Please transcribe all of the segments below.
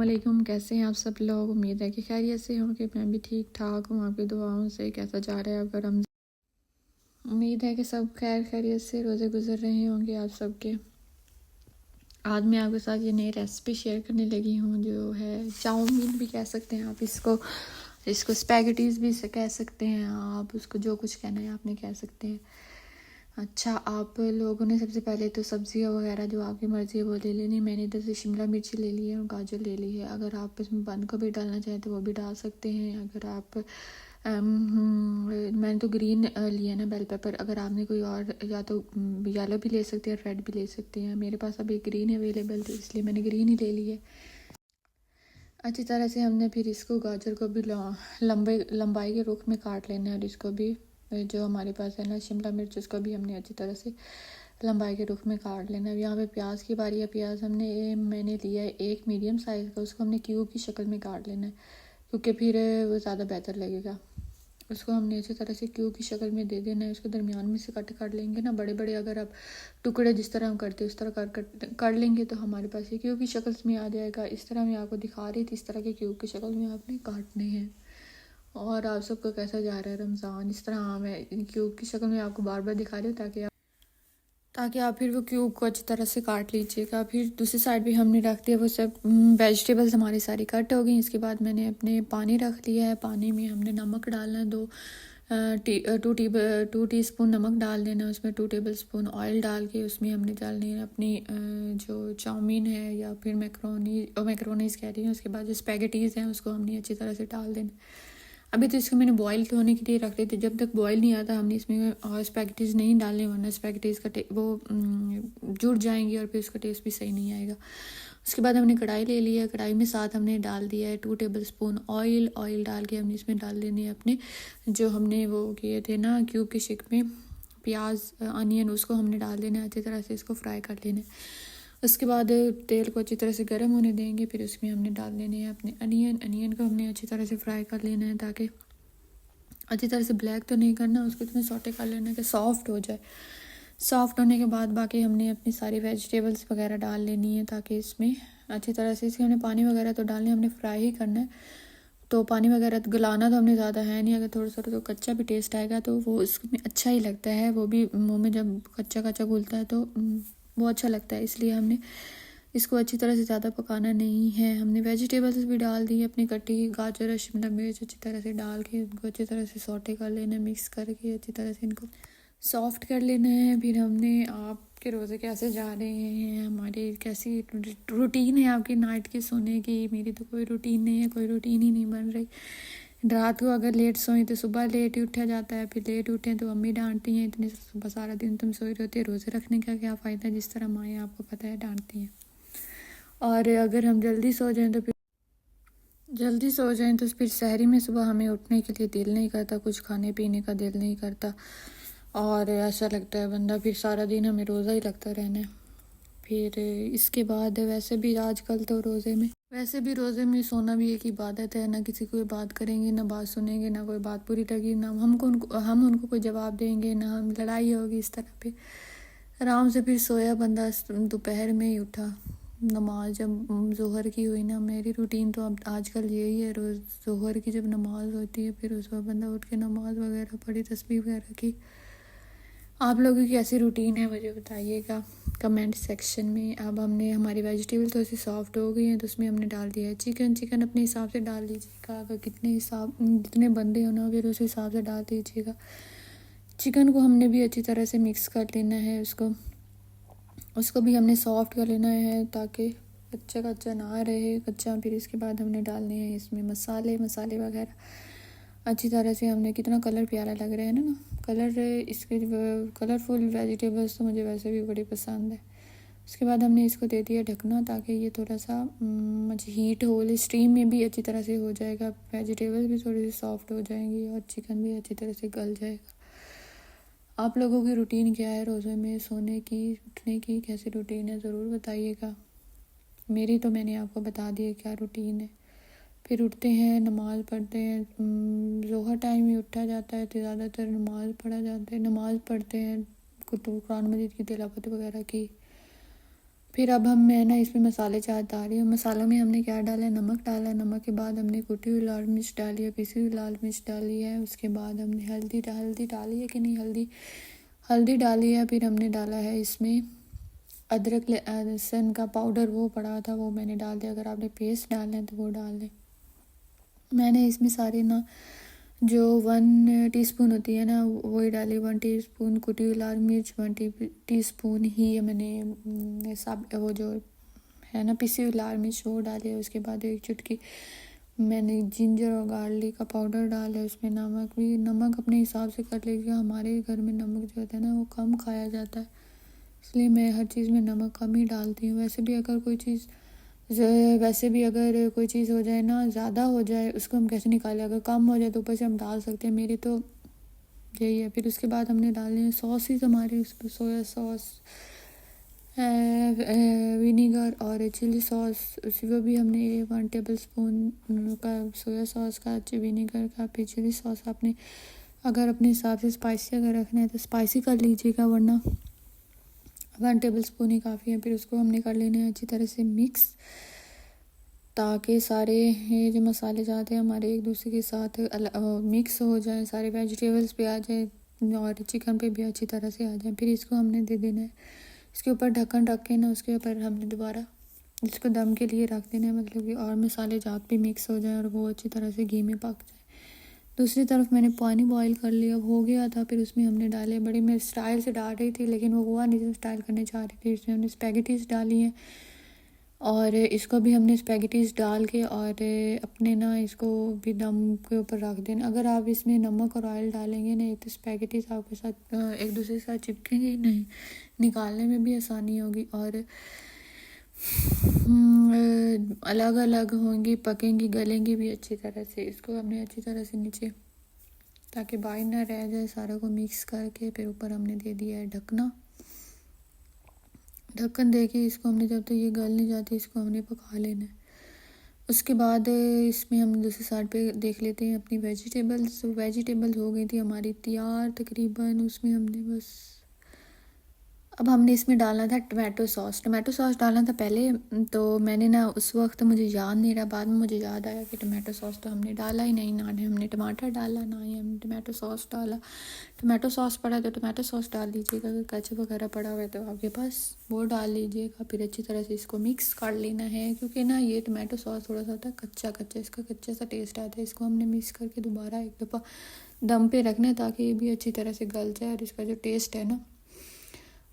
वालेकुम। कैसे हैं आप सब लोग? उम्मीद है कि खैरियत से होंगे। मैं भी ठीक ठाक हूँ, आपकी दुआओं से। कैसा जा रहा है आपका रमज़ान? उम्मीद है कि सब खैर खैरियत से रोज़े गुजर रहे होंगे आप सबके। आज मैं आपके साथ ये नई रेसिपी शेयर करने लगी हूँ, जो है चाउमीन भी कह सकते हैं आप इसको। इसको स्पैगेटीज़ भी से कह सकते हैं आप। उसको जो कुछ कहना है आपने कह सकते हैं। अच्छा, आप लोगों ने सबसे पहले तो सब्जियां वगैरह जो आपकी मर्ज़ी है वो ले लेनी। मैंने इधर से शिमला मिर्ची ले ली है और गाजर ले ली है। अगर आप इसमें बंद गोभी डालना चाहें तो वो भी डाल सकते हैं। अगर आप मैंने तो ग्रीन लिया ना, बेल पेपर। अगर आपने कोई और या तो येलो भी ले सकते हैं, रेड भी ले सकते हैं। मेरे पास अभी ग्रीन अवेलेबल थी इसलिए मैंने ग्रीन ही ले ली है। अच्छी तरह से हमने फिर इसको गाजर को भी लंबाई के रुख में काट लेना है। और इसको भी जो हमारे पास है ना शिमला मिर्च, उसको भी हमने अच्छी तरह से लंबाई के रुख में काट लेना है। यहाँ पे प्याज की बारी है। प्याज मैंने लिया है एक मीडियम साइज़ का। उसको हमने क्यूब की शक्ल में काट लेना है, क्योंकि फिर वो ज़्यादा बेहतर लगेगा। उसको हमने अच्छी तरह से क्यूब की शक्ल में दे देना है। उसको दरमियान में से कट कर लेंगे ना, बड़े बड़े अगर आप टुकड़े जिस तरह हम करते उस तरह कर लेंगे तो हमारे पास ये क्यूब की शक्ल में आ जाएगा। इस तरह मैं आपको दिखा रही थी, इस तरह के क्यूब की शक्ल में आपने काटने हैं। और आप सबका कैसा जा रहा है रमज़ान? इस तरह मैं क्यूब की शक्ल में आपको बार बार दिखा रही हूँ ताकि आप फिर वो क्यूब को अच्छी तरह से काट लीजिएगा। फिर दूसरी साइड भी हमने रख दिया, वो सब वेजिटेबल्स हमारी सारी कट हो गई। इसके बाद मैंने अपने पानी रख लिया है। पानी में हमने नमक डालना है। 2 टीस्पून नमक डाल देना। उसमें 2 टेबलस्पून ऑयल डाल के उसमें हमने डालनी है अपनी जो चाउमीन है या फिर मैक्रोनीज कह रही हूँ। उसके बाद जो स्पैगेटीज़ हैं उसको हमने अच्छी तरह से डाल देना। अभी तो इसको मैंने बॉईल होने के लिए रख देते। जब तक बॉईल नहीं आता हमने इसमें और स्पैगेटीज़ नहीं डालने, वरना स्पैगेटीज़ का वो जुड़ जाएंगी और फिर उसका टेस्ट भी सही नहीं आएगा। उसके बाद हमने कढ़ाई ले ली है। कढ़ाई में साथ हमने डाल दिया है 2 टेबलस्पून ऑयल। ऑयल डाल के हमने इसमें डाल देने हैं अपने जो हमने वो किए थे ना क्यूब के शेप में प्याज अनियन, उसको हमने डाल देना है। अच्छी तरह से इसको फ्राई कर लेना है। उसके बाद तेल को अच्छी तरह से गर्म होने देंगे। फिर उसमें हमने डाल देने हैं अपने अनियन को हमने अच्छी तरह से फ्राई कर लेना है, ताकि अच्छी तरह से ब्लैक तो नहीं करना, उसको इतने सॉटे कर लेना है कि सॉफ्ट हो जाए। सॉफ्ट होने के बाद बाकी हमने अपनी सारी वेजिटेबल्स वगैरह डाल लेनी है, ताकि इसमें अच्छी तरह से इसके हमने पानी वगैरह तो डालने, हमने फ्राई ही करना है। तो पानी वगैरह तो गलाना तो हमने ज़्यादा है नहीं। अगर थोड़ा सा तो कच्चा भी टेस्ट आएगा तो वो इसमें अच्छा ही लगता है। वो भी मुँह में जब कच्चा कच्चा घुलता है तो वो अच्छा लगता है। इसलिए हमने इसको अच्छी तरह से ज़्यादा पकाना नहीं है। हमने वेजिटेबल्स भी डाल दी अपनी कटी गाजर और शिमला मिर्च अच्छी तरह से डाल के इनको अच्छी तरह से सौटे कर लेना, मिक्स करके अच्छी तरह से इनको सॉफ्ट कर लेना है। फिर हमने आपके रोज़े कैसे जा रहे हैं, हमारी कैसी रूटीन है आपकी नाइट के सोने की? मेरी तो कोई रूटीन नहीं है, कोई रूटीन ही नहीं बन रही। रात को अगर लेट सोई तो सुबह लेट ही उठा जाता है, फिर लेट उठें तो अम्मी डांटती हैं, इतनी सुबह सारा दिन तुम सोई रहती है, रोज़े रखने का क्या फ़ायदा? जिस तरह माएँ आपको पता है डांटती हैं। और अगर हम जल्दी सो जाएं तो फिर सहरी में सुबह हमें उठने के लिए दिल नहीं करता, कुछ खाने पीने का दिल नहीं करता। और ऐसा लगता है बंदा फिर सारा दिन हमें रोज़ा ही लगता रहना है। फिर इसके बाद वैसे भी आजकल तो रोज़े में सोना भी एक इबादत है। ना किसी को बात करेंगे, ना बात सुनेंगे, ना कोई बात पूरी लगी, ना हम उनको कोई जवाब देंगे, ना हम लड़ाई होगी। इस तरह पे आराम से फिर सोया बंदा। दोपहर में ही उठा, नमाज जब ज़ोहर की हुई ना, मेरी रूटीन तो अब आजकल यही है। रोज़ ज़ोहर की जब नमाज होती है फिर उस वक्त बंदा उठ के नमाज वगैरह पढ़ी, तस्बीह वगैरह की। आप लोगों की कैसी रूटीन है मुझे बताइएगा कमेंट सेक्शन में। अब हमने हमारी वेजिटेबल थोड़ी सी सॉफ्ट हो गई हैं तो उसमें हमने डाल दिया है चिकन अपने हिसाब से डाल लीजिएगा। अगर जितने बंदे हो ना फिर उस हिसाब से डाल दीजिएगा। चिकन को हमने भी अच्छी तरह से मिक्स कर लेना है। उसको भी हमने सॉफ्ट कर लेना है ताकि कच्चा कच्चा ना रहे कच्चा। फिर इसके बाद हमने डालने हैं इसमें मसाले वगैरह। अच्छी तरह से हमने कितना कलर प्यारा लग रहा है ना कलर। इसके कलरफुल वेजिटेबल्स तो मुझे वैसे भी बड़ी पसंद है। उसके बाद हमने इसको दे दिया ढकना, ताकि ये थोड़ा सा हीट हो, स्टीम में भी अच्छी तरह से हो जाएगा। वेजिटेबल भी थोड़ी सी सॉफ्ट हो जाएंगी और चिकन भी अच्छी तरह से गल जाएगा। आप लोगों की रूटीन क्या है रोज़े में? सोने की, उठने की कैसी रूटीन है ज़रूर बताइएगा। मेरी तो मैंने आपको बता दी है क्या रूटीन है। फिर उठते हैं, नमाज़ पढ़ते हैं। ज़ोहर टाइम ही उठा जाता है तो ज़्यादातर नमाज़ पढ़ा जाता है। नमाज़ पढ़ते हैं, कुरान मजीद की तिलावत वगैरह की। फिर अब मैं ना इसमें मसाले चाट डाल रही हूँ। मसालों में हमने क्या डाला है, नमक डाला है। नमक के बाद हमने कुटी हुई लाल मिर्च डाली है, पिसी हुई लाल मिर्च डाली है। उसके बाद हमने हल्दी डाली है कि नहीं, हल्दी डाली है। फिर हमने डाला है इसमें अदरक लहसुन का पाउडर, वो पड़ा था वो मैंने डाल दिया। अगर आपने पेस्ट डालना है तो वो डाल दें। मैंने इसमें सारे ना जो 1 टीस्पून होती है ना वही डाली। 1 टीस्पून कुटी हुई लाल मिर्च, 1 टीस्पून ही मैंने सब वो जो है ना पिसी हुई लाल मिर्च वो डाली है। उसके बाद 1 चुटकी मैंने जिंजर और गार्लिक का पाउडर डाला है। उसमें नमक अपने हिसाब से कर लीजिए। हमारे घर में नमक जो होता है ना वो कम खाया जाता है, इसलिए मैं हर चीज़ में नमक कम ही डालती हूँ। वैसे भी अगर कोई चीज़ हो जाए ना, ज़्यादा हो जाए, उसको हम कैसे निकालें। अगर कम हो जाए तो ऊपर से हम डाल सकते हैं, मेरी तो यही है। फिर उसके बाद हमने डालने हैं सॉसेस हमारे, उस पर सोया सॉस, विनीगर और चिली सॉस। उसी वो भी हमने 1 टेबल स्पून का सोया सॉस का, विनीगर का, फिर चिली सॉस। आपने अगर अपने हिसाब से स्पाइसी अगर रखना है तो स्पाइसी कर लीजिएगा, वरना 1 टेबल स्पून ही काफ़ी है। फिर उसको हमने कर लेने हैं अच्छी तरह से मिक्स, ताकि सारे ये जो मसाले जाते हैं हमारे एक दूसरे के साथ मिक्स हो जाए, सारे वेजिटेबल्स पे आ जाए और चिकन पे भी अच्छी तरह से आ जाए। फिर इसको हमने दे देना है, इसके ऊपर ढक्कन रख के ना उसके ऊपर हमने दोबारा इसको दम के लिए रख देना है, मतलब कि और मसाले जात भी मिक्स हो जाए और वो अच्छी तरह से घी में पक जाए। दूसरी तरफ मैंने पानी बॉईल कर लिया, हो गया था। फिर उसमें हमने डाले, बड़ी मैं स्टाइल से डाल रही थी लेकिन वो हुआ नहीं जो स्टाइल करने चाह रही थी। इसमें हमने स्पैगेटीज डाली हैं और इसको भी हमने स्पैगेटीज डाल के और अपने ना इसको भी दम के ऊपर रख देना। अगर आप इसमें नमक और ऑयल डालेंगे ना तो स्पैगेटीज आपके साथ एक दूसरे के साथ चिपकेंगे ही नहीं, निकालने में भी आसानी होगी और अलग अलग होंगी, पकेंगी, गलेंगी भी अच्छी तरह से। इसको हमने अच्छी तरह से नीचे ताकि बाहर ना रह जाए, सारा को मिक्स करके फिर ऊपर हमने दे दिया है ढक्कन दे के इसको हमने जब तक ये गल नहीं जाती इसको हमने पका लेना है। उसके बाद इसमें हम दूसरी साइड पे देख लेते हैं अपनी वेजिटेबल्स हो गई थी हमारी तैयार तकरीबन। उसमें हमने बस अब हमने इसमें डालना था टमाटो सॉस डालना था पहले, तो मैंने ना उस वक्त मुझे याद नहीं रहा, बाद में मुझे याद आया कि टमाटो सॉस तो हमने डाला ही नहीं, ना हमने टमाटर डाला ना ही हमने टमाटो सॉस डाला। टमाटो सॉस पड़ा तो टमाटो सॉस डाल लीजिएगा, अगर केचप वगैरह पड़ा हुआ है तो आपके पास वो डाल लीजिएगा। फिर अच्छी तरह से इसको मिक्स कर लेना है, क्योंकि ना ये टमाटो सॉस थोड़ा सा होता है कच्चा, इसका कच्चा सा टेस्ट आता है। इसको हमने मिक्स करके दोबारा एक दफ़ा दम पे रखना है ताकि ये भी अच्छी तरह से गल जाए और इसका जो टेस्ट है ना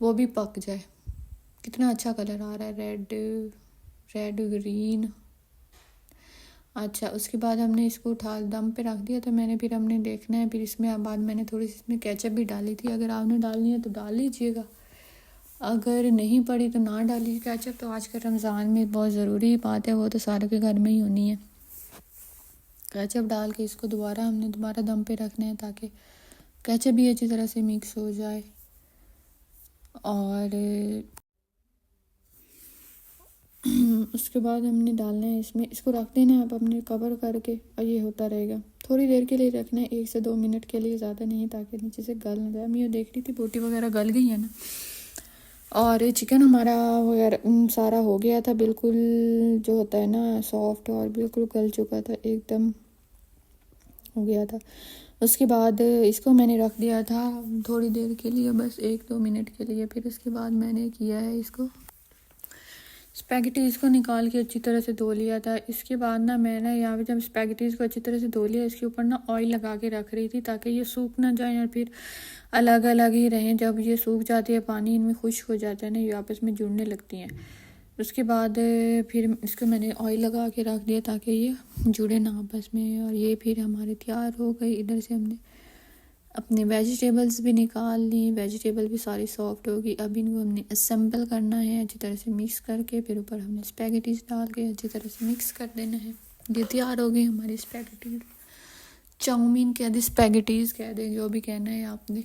वो भी पक जाए। कितना अच्छा कलर आ रहा है, रेड ग्रीन। अच्छा, उसके बाद हमने इसको उठा दम पे रख दिया था मैंने। फिर हमने देखना है, फिर इसमें बाद मैंने थोड़ी सी इसमें केचप भी डाली थी। अगर आपने डालनी है तो डाल लीजिएगा, अगर नहीं पड़ी तो ना डालिए केचप। तो आज का रमज़ान में बहुत ज़रूरी बात है, वो तो सारे के घर में ही होनी है। केचप डाल के इसको हमने दोबारा दम पे रखना है ताकि केचप भी अच्छी तरह से मिक्स हो जाए। और उसके बाद हमने डालना है इसमें, इसको रख देना है अब अपने कवर करके और ये होता रहेगा। थोड़ी देर के लिए रखना है, 1 से 2 मिनट के लिए, ज़्यादा नहीं, ताकि नीचे से गल ना जाए। मैं ये देख रही थी बोटी वगैरह गल गई है ना, और चिकन हमारा वगैरह सारा हो गया था बिल्कुल, जो होता है ना सॉफ्ट, और बिल्कुल गल चुका था, एकदम हो गया था। उसके बाद इसको मैंने रख दिया था थोड़ी देर के लिए, बस 1-2 मिनट के लिए। फिर उसके बाद मैंने किया है इसको स्पैगेटीज़ को निकाल के अच्छी तरह से धो लिया था। इसके बाद ना मैंने यहाँ पे जब स्पैगेटीज़ को अच्छी तरह से धो लिया, इसके ऊपर ना ऑयल लगा के रख रही थी ताकि ये सूख ना जाए और फिर अलग अलग ही रहें। जब ये सूख जाती है, पानी इनमें खुश्क हो जाता है ना, ये आपस में जुड़ने लगती हैं। उसके बाद फिर इसको मैंने ऑयल लगा के रख दिया ताकि ये जुड़े ना आपस में। और ये फिर हमारे तैयार हो गई। इधर से हमने अपने वेजिटेबल्स भी निकाल ली, वेजिटेबल भी सारी सॉफ्ट होगी। अब इनको हमने असेंबल करना है अच्छी तरह से मिक्स करके, फिर ऊपर हमने स्पैगेटीज डाल के अच्छी तरह से मिक्स कर देना है। ये तैयार हो गई हमारी स्पैगेटीज, चाउमीन कह दे, स्पैगेटीज कह दे, जो भी कहना है आपने,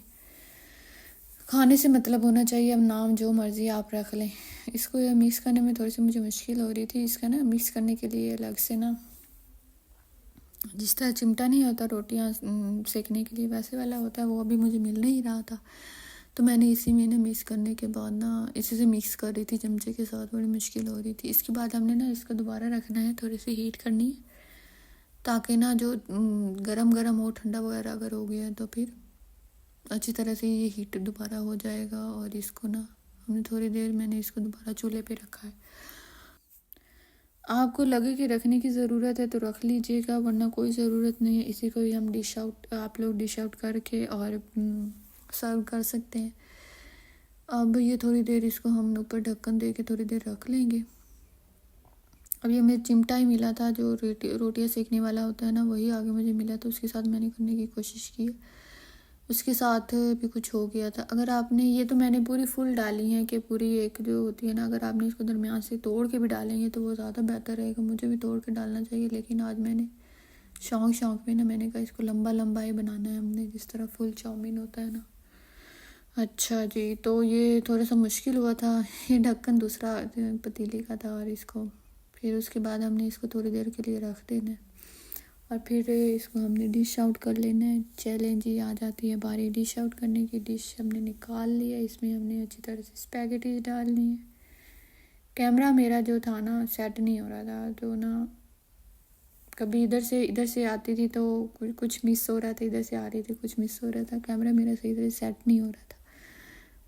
खाने से मतलब होना चाहिए। अब नाम जो मर्ज़ी आप रख लें। इसको मिक्स करने में थोड़ी सी मुझे मुश्किल हो रही थी। इसका ना मिक्स करने के लिए अलग से ना, जिस तरह चिमटा नहीं होता रोटियां सेकने के लिए, वैसे वाला होता है, वो अभी मुझे मिल नहीं रहा था। तो मैंने इसी में ना मिक्स करने के बाद ना इसी से मिक्स कर रही थी चमचे के साथ, बड़ी मुश्किल हो रही थी। इसके बाद हमने ना इसको दोबारा रखना है, थोड़ी सी हीट करनी है ताकि ना जो गरम गरम हो, ठंडा वगैरह अगर हो गया तो फिर अच्छी तरह से ये हीट दोबारा हो जाएगा। और इसको ना हमने थोड़ी देर मैंने इसको दोबारा चूल्हे पे रखा है। आपको लगे कि रखने की ज़रूरत है तो रख लीजिएगा, वरना कोई ज़रूरत नहीं है। इसी को ही हम डिश आउट, आप लोग डिश आउट करके और सर्व कर सकते हैं। अब ये थोड़ी देर इसको हम ऊपर ढक्कन दे के थोड़ी देर रख लेंगे। अब ये मुझे चिमटा ही मिला था, जो रोटियाँ सेकने वाला होता है ना, वही आगे मुझे मिला, तो उसके साथ मैंने करने की कोशिश की है। उसके साथ भी कुछ हो गया था। अगर आपने, ये तो मैंने पूरी फुल डाली है कि पूरी एक जो होती है ना, अगर आपने इसको दरमियान से तोड़ के भी डालेंगे तो वो ज़्यादा बेहतर रहेगा। मुझे भी तोड़ के डालना चाहिए, लेकिन आज मैंने शौक में ना मैंने कहा इसको लंबा लंबा ही बनाना है हमने, जिस तरह फुल चाउमीन होता है ना। अच्छा जी, तो ये थोड़ा सा मुश्किल हुआ था। ये ढक्कन दूसरा पतीले का था, और इसको फिर उसके बाद हमने इसको थोड़ी देर के लिए रख देना है और फिर इसको हमने डिश आउट कर लेना है। चैलेंज ही आ जाती है बारी डिश आउट करने की। डिश हमने निकाल लिया, इसमें हमने अच्छी तरह से स्पैगेटीज डालनी है। कैमरा मेरा जो था ना सेट नहीं हो रहा था, तो ना कभी इधर से आती थी तो कुछ मिस हो रहा था, इधर से आ रही थी कुछ मिस हो रहा था। कैमरा मेरा सही तरह सेट नहीं हो रहा था।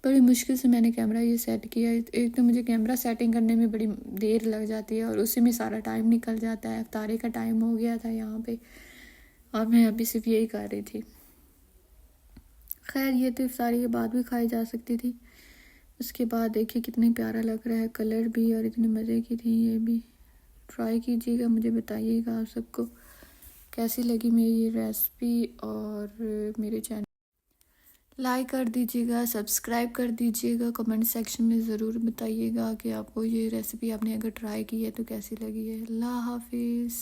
बड़ी मुश्किल से मैंने कैमरा ये सेट किया। एक तो मुझे कैमरा सेटिंग करने में बड़ी देर लग जाती है और उसी में सारा टाइम निकल जाता है। इफ्तारी का टाइम हो गया था यहाँ पे, और मैं अभी सिर्फ यही कर रही थी। खैर, ये तो इफ्तारी के बाद भी खाई जा सकती थी। उसके बाद देखिए कितनी प्यारा लग रहा है कलर भी, और इतने मज़े की थी ये भी। ट्राई कीजिएगा, मुझे बताइएगा आप सबको कैसी लगी मेरी ये रेसिपी। और मेरे चैनल लाइक कर दीजिएगा, सब्सक्राइब कर दीजिएगा, कमेंट सेक्शन में ज़रूर बताइएगा कि आपको ये रेसिपी आपने अगर ट्राई की है तो कैसी लगी है। अल्लाह हाफिज़।